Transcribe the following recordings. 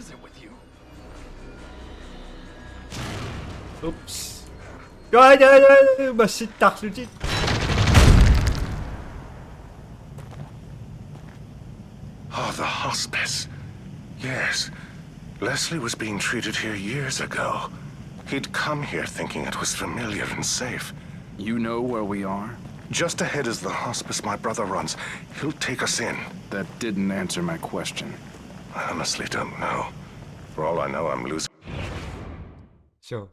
is it with you? Oops. 야, 맛있다, 수지. Oh, the hospice. Yes. Leslie was being treated here years ago. He'd come here thinking it was familiar and safe. You know where we are? Just ahead is the hospice my brother runs. He'll take us in. That didn't answer my question. I honestly don't know. For all I know, I'm losing. So,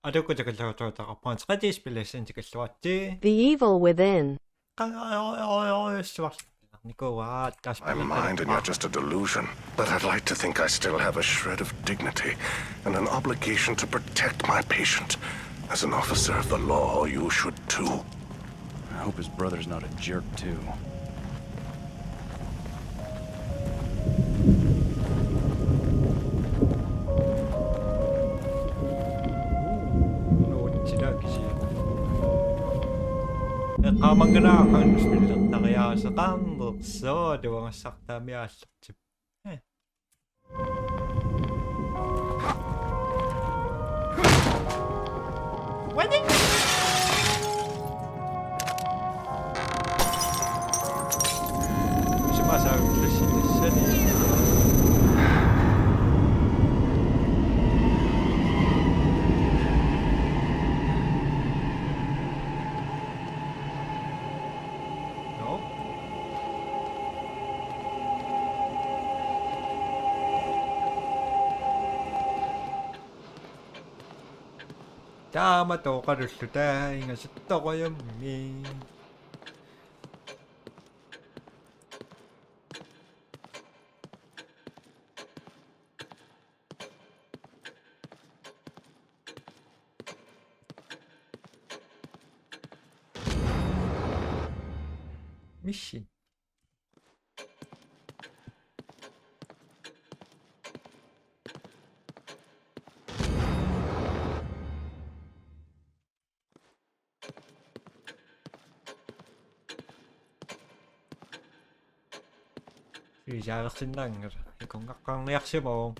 저거 понцгади спилсэн чиглэлвати. The Evil Within. My mind and you're just a delusion. But I'd like to think I still have a shred of dignity and an obligation to protect my patient. As an officer of the law, you should too. I hope his brother's not a jerk, too. Qamanganaakan spillertariaasaqaammerso tuangassartaamiaallartip. Tama to karulluta ingasattoquyammi. Mission. Risaarsinnaangar ikungaqqarniarsimoo.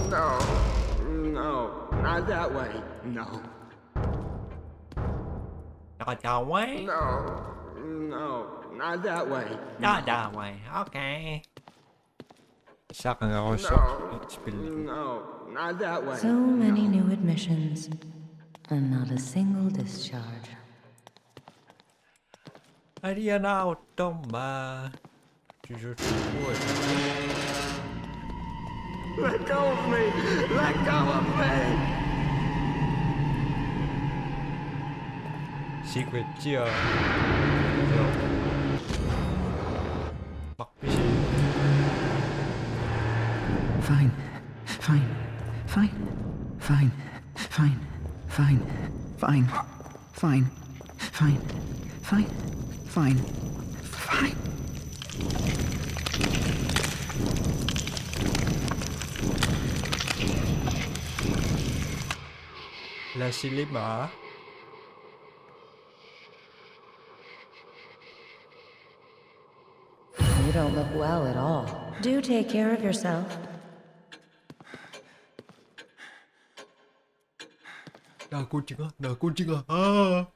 No, not that way. No. Not that way? No, not that way. Not that way. Okay. No, not that way. So many new admissions, and not a single discharge. Ariana Otoma. Let go of me! Let go of me! Secret Gia. Fine, fine, fine, fine, fine, fine, fine, fine, fine, fine, fine, fine. La Silima. You don't look well at all. Do take care of yourself. 나 꼴찌가. 아.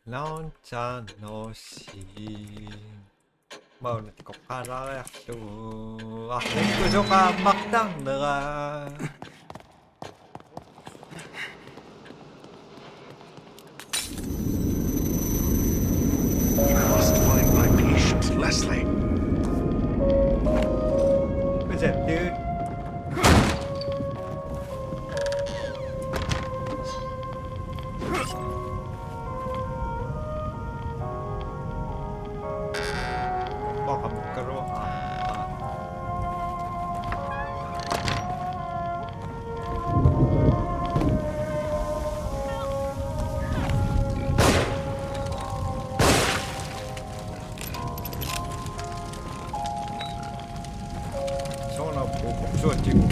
런짠 노시. 마을한테 꼭 가라 약도. 아, 랭크조가 막당 너가. I must find my patient, Leslie. What's that, dude? Baka magkaroon. Sono 복수가 찍고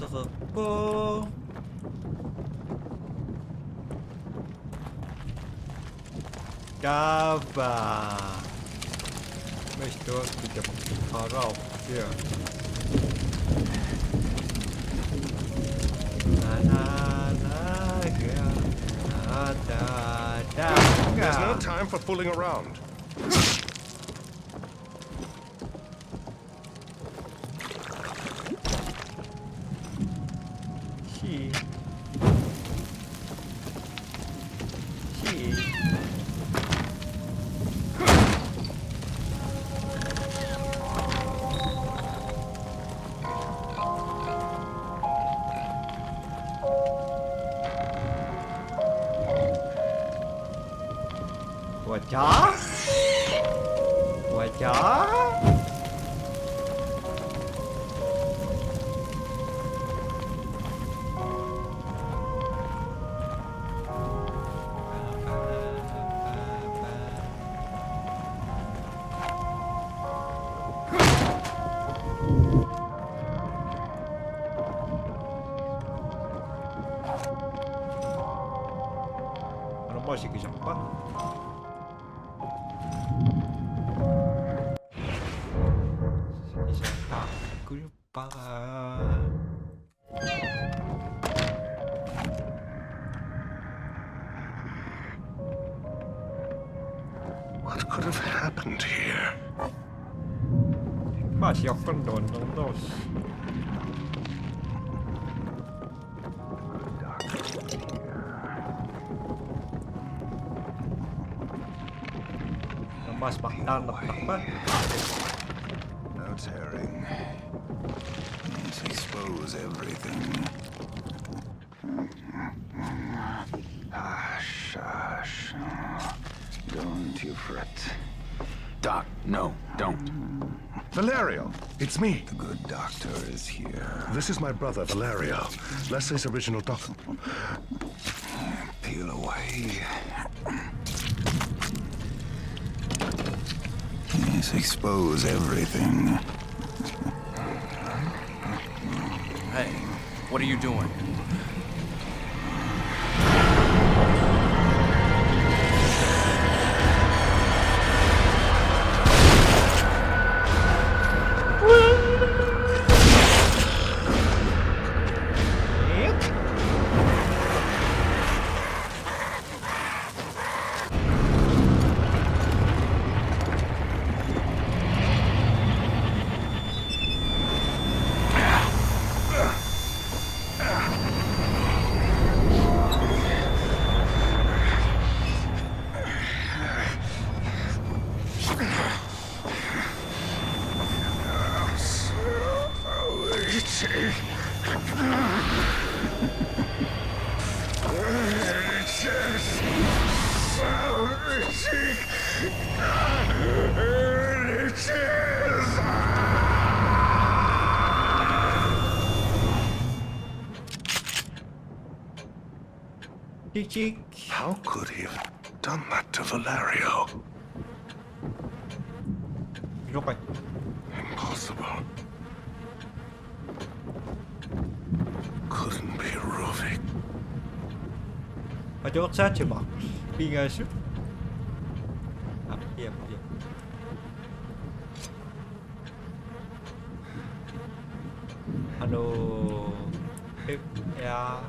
들었고 까봐 Möchte bitte herauf hier na na na ja da There's no time for fooling around. She Wajah? Wajah? Ano ba? Sige siya pa. Sige siya pa. What could have happened here? Masih akan dos. Mas baktan apa? No tearing. Let's expose everything. Hush, hush. Don't you fret. Doc, no, don't. Valerio, it's me. The good doctor is here. This is my brother, Valerio. Leslie's original doctor. Peel away. Let's expose everything. Hey, what are you doing? Chick. How could he have done that to Valerio? Okay. Impossible. Couldn't be Ruvik. Ở chỗ sát chưa bỏ. Bị ngờ sức. Hiểm. Ano. Yeah.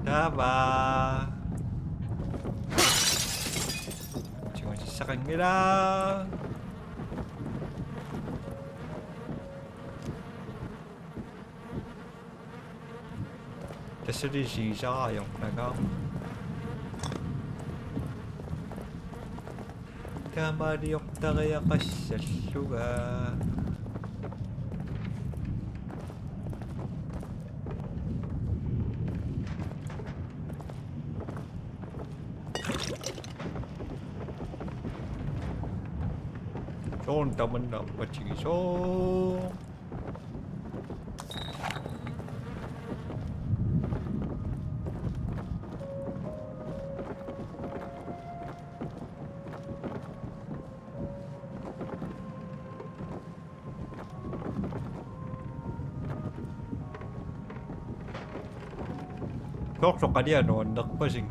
Tama. Cuma sa kanila. Tesiri siya yung nagaw. Kamari yok tagaya ka sa suga. Trốn tao mình đọc và chỉ số. Çok çok hadi ya nondak pa sing.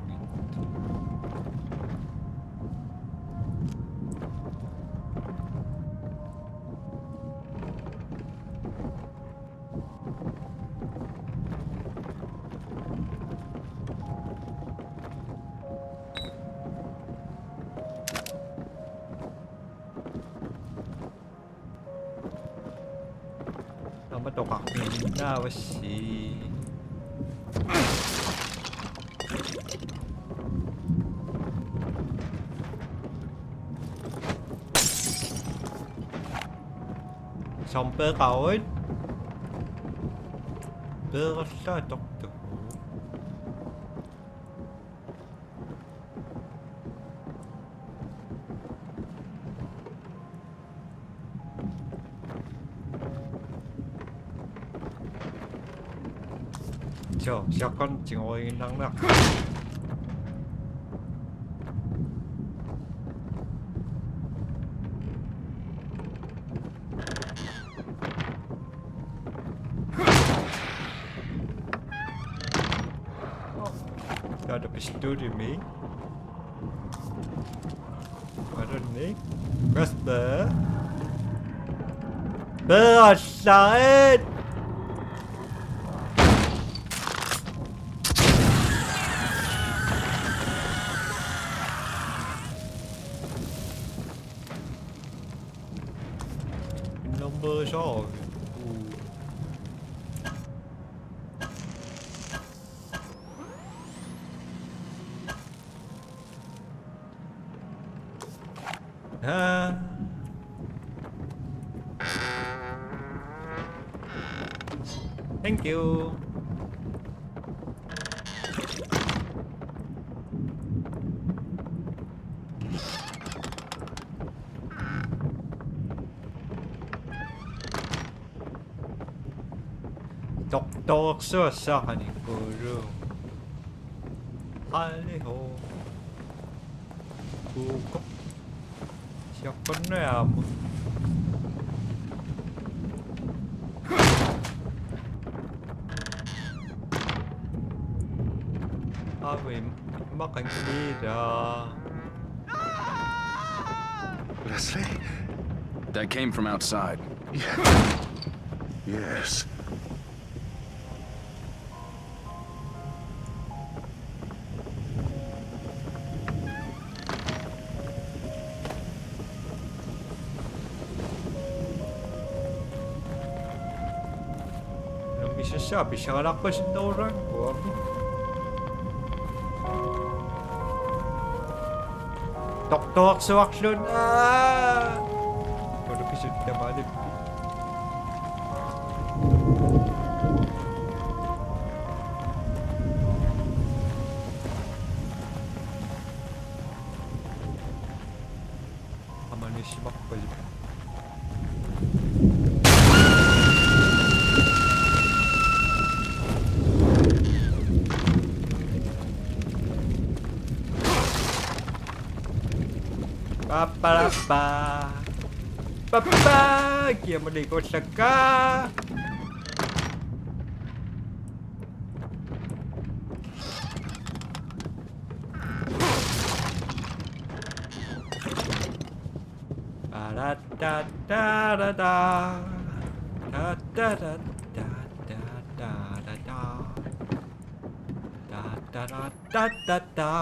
Nama tokak ni na wasi. Xong bơ cối bơ sao tóc tóc sao con chỉ ngồi nắng nè Ada pistol di mi. Ada ni. Master. Berasait. Number shot. Thank you. Doktor susah ni guru. Haleho. Buka. Siapa nama? Ave makan tidak. Leslie? That came from outside. Yeah. Yes. Não bisa sabi siya lakas na orang ko. Doktor suaksyon Baru kisah tidak balik. Aman ni simak balik. Papa, papa, kia malikot sa ka. Da da da da da da da da da da da da da da da da da da.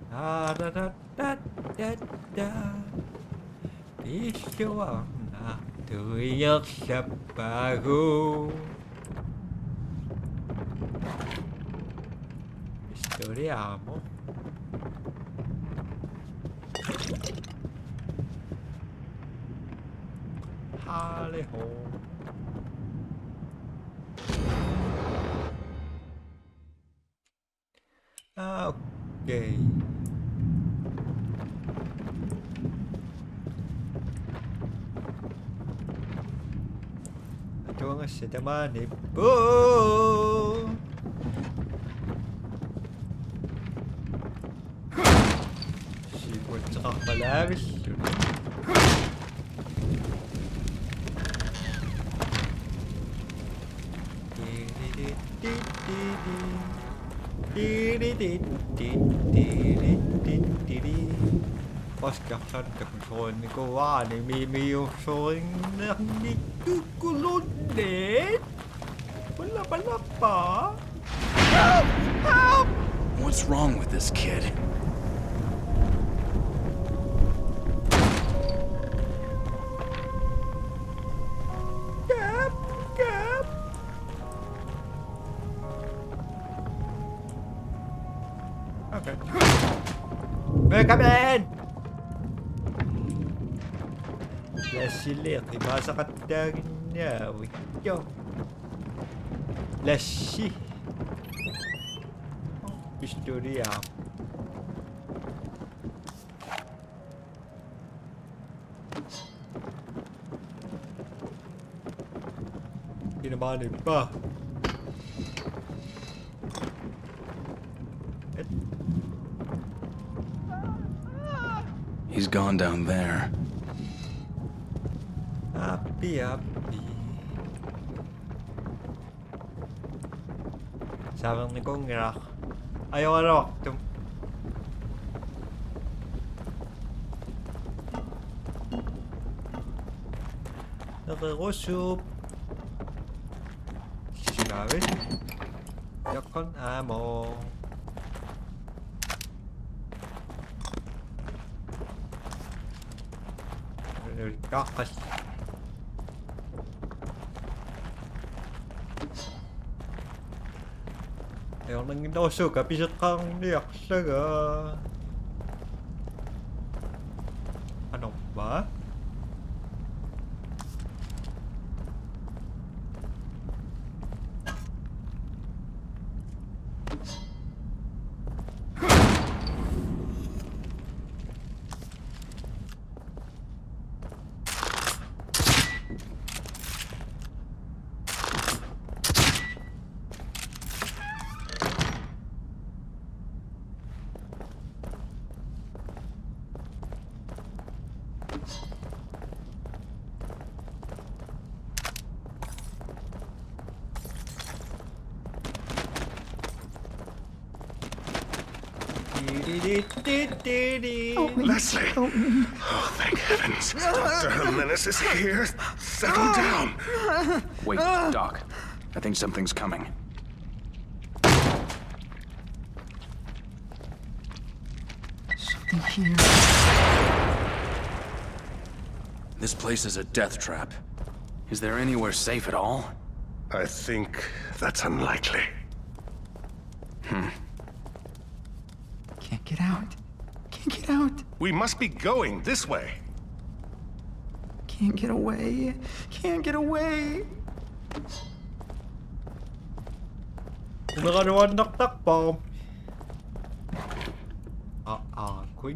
Da da da da da da. Istiwana tuyak sa bago. Istorya mo. Haleho. Okay. tungas sa damanib. Oh! Sipot sa kakalamis. Paskaksan takson ko ni Mimi yung soring na hindi kukulod din. Wala pa. Help! Help! What's wrong with this kid? Gap! Okay. Come in! Lasili, ibasa ka tagin niya. Yo. Lasi. Istorya. Kinabalik pa. He's gone down there. Happy. Sabi ni kong ngirak. Ayaw ano. Nakakusup. Sinabi. Yakon amo. Kakas. Ayaw nang inoso ka, pisat kang niyak saga. Ano ba? Leslie! Oh, thank heavens. Dr. Jimenez is here. Settle down. Wait, Doc. I think something's coming. Something here. This place is a death trap. Is there anywhere safe at all? I think that's unlikely. Can't get out. Can't get out. We must be going this way. Can't get away. Can't get away. Kumakaroon naktak pa. Queen.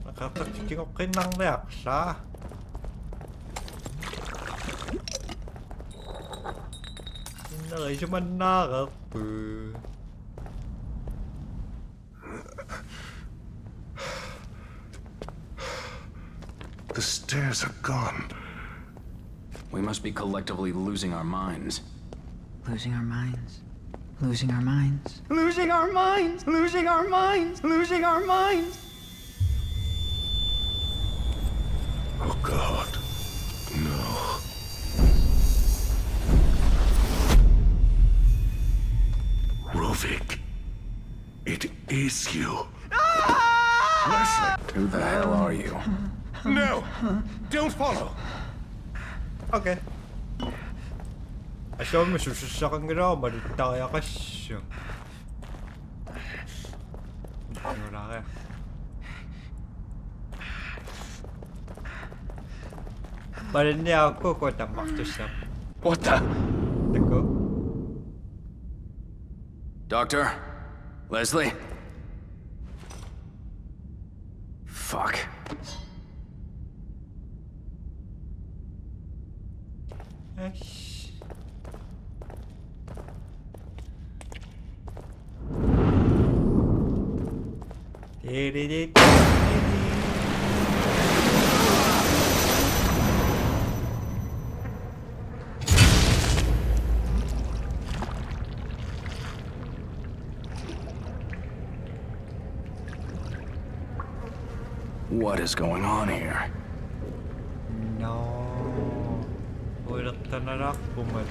Nakatakikin ko kinang reaksa. Nakay siya man nakapu. The stairs are gone. We must be collectively losing our minds. Losing our minds. Losing our minds. Losing our minds. Losing our minds. Losing our minds. Oh, God. No. Rovik. It is you. Leslie! Who the hell are you? No! Don't follow! Okay. Asaw mo sususakan gina, malitaya ka siya. Wala ka. Balin niya ako ko tamak to siya. What the? Tako. Doctor? Leslie? Fuck. 아이씨. 디리디. What is going on here? No. Uyratanarak bumad.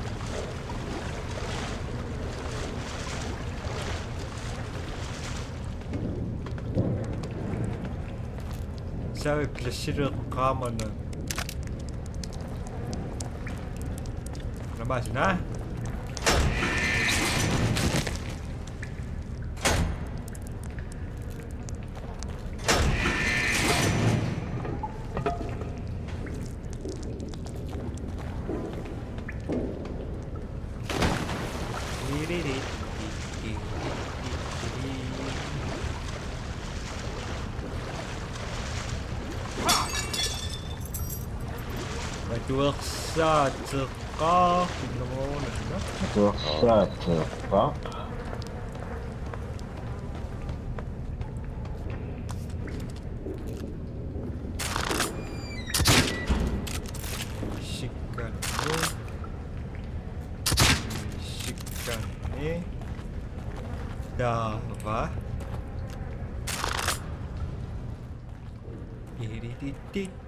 Sabi plesiret kamanın. Labas na. Madursa tsaka. Tignan mo na. Dursatsaka. Sikan ni. Dava.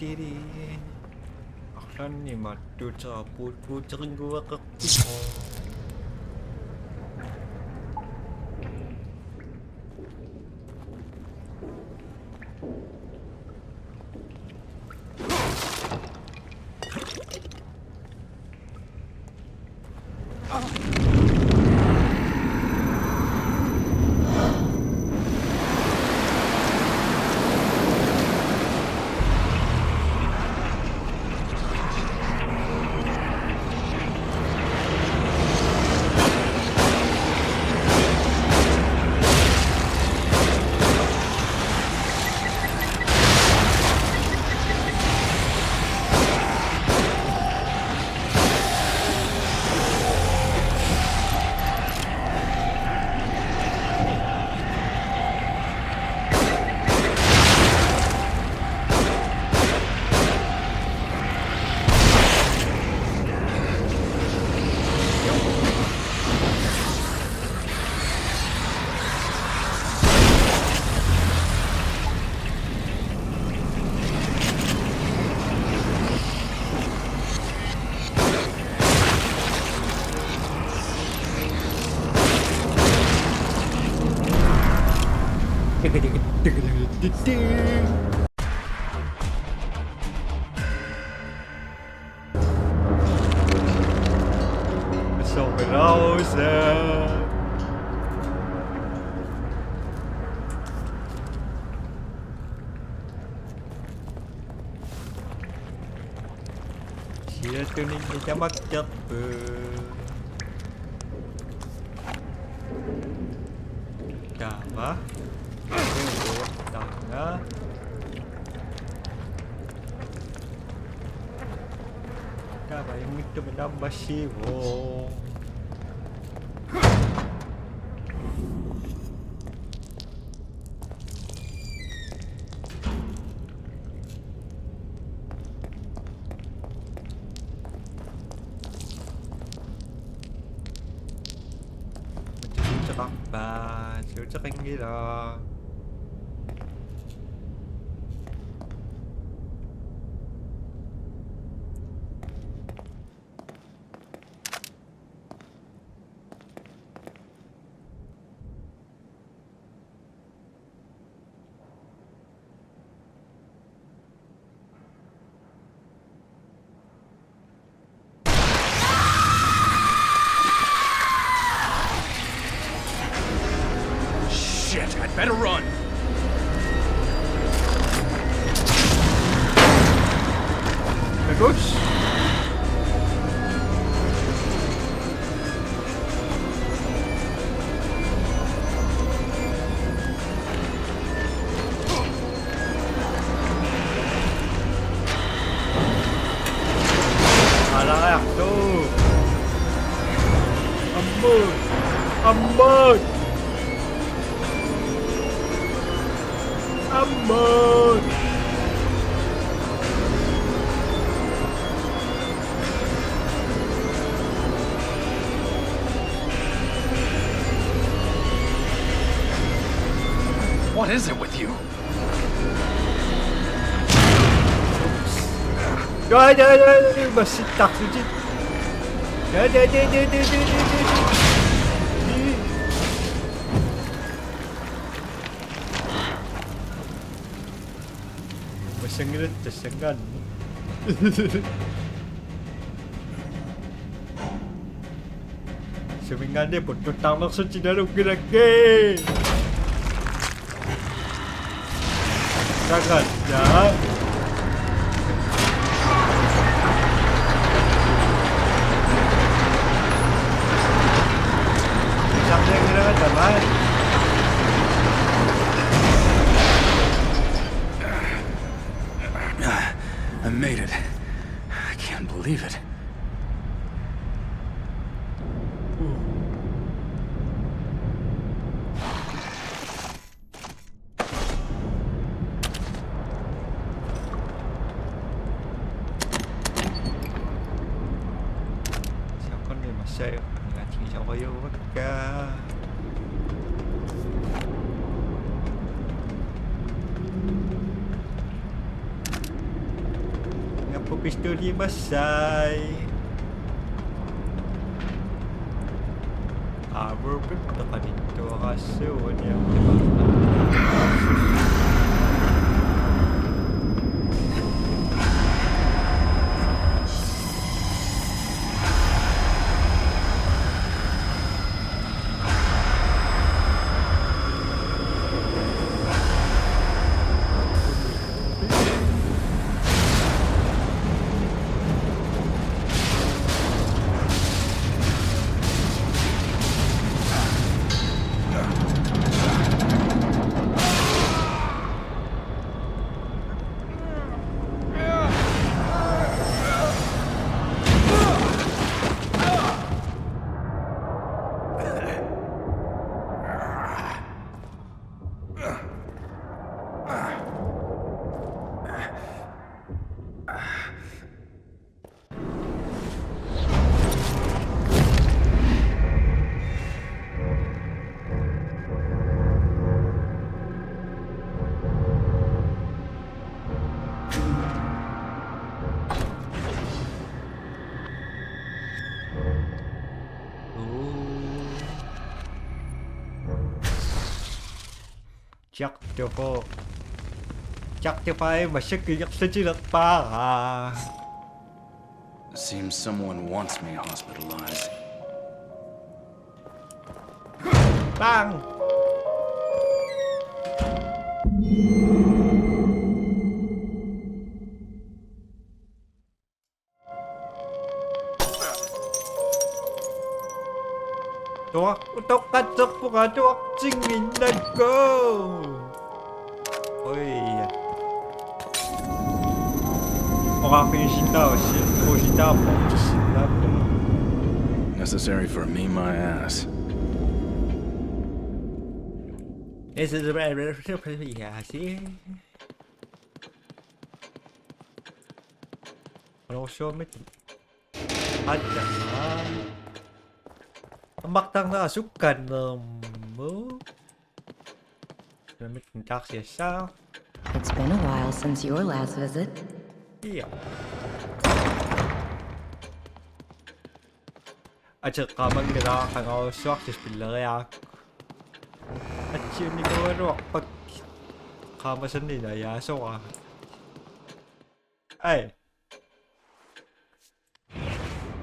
Diri. Aksan ni madud sa put-putring gua ke. So Rosa. Sila tuning niya magjakpo. Tama. Tama. Tama yung ito madambasibo. Ba, sudah gila. Shit, I'd better run! Bagus. Alah, tuh. Ambon! What is it with you? Trời, masih tak sujud. Đi. Masangin tasangan. Semingan dia pun tutang langsung cenderung lagi. Sangat dah. Sampai kira teman. I made it. I can't believe it. Sao con này mà xe là chỉ cho có yêu tất cả. Ngapa pistol dia basai? Baru pun tekan itu rasa dia. Chắc cho phải mà sẽ kỳ nhắc sẽ chỉ được ba à. Seems someone wants me hospitalized. Bang. Tuak, 똑같은 뭐가 tuak 증인다고. Oi. Necessary for me, my ass. This is very see. Also, ada. Maktang na sukan mo. It's been a while since your last visit. Iya. Acak kamang nila kang auswak sa spillere. At yun ni ko pag kamasan nila yaso ka. Ay.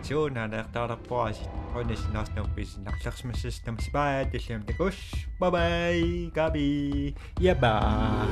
So na nakatara po si Honest Nas ng Pisin Naksaks System Spy. Bye bye. Gabi. Yaba.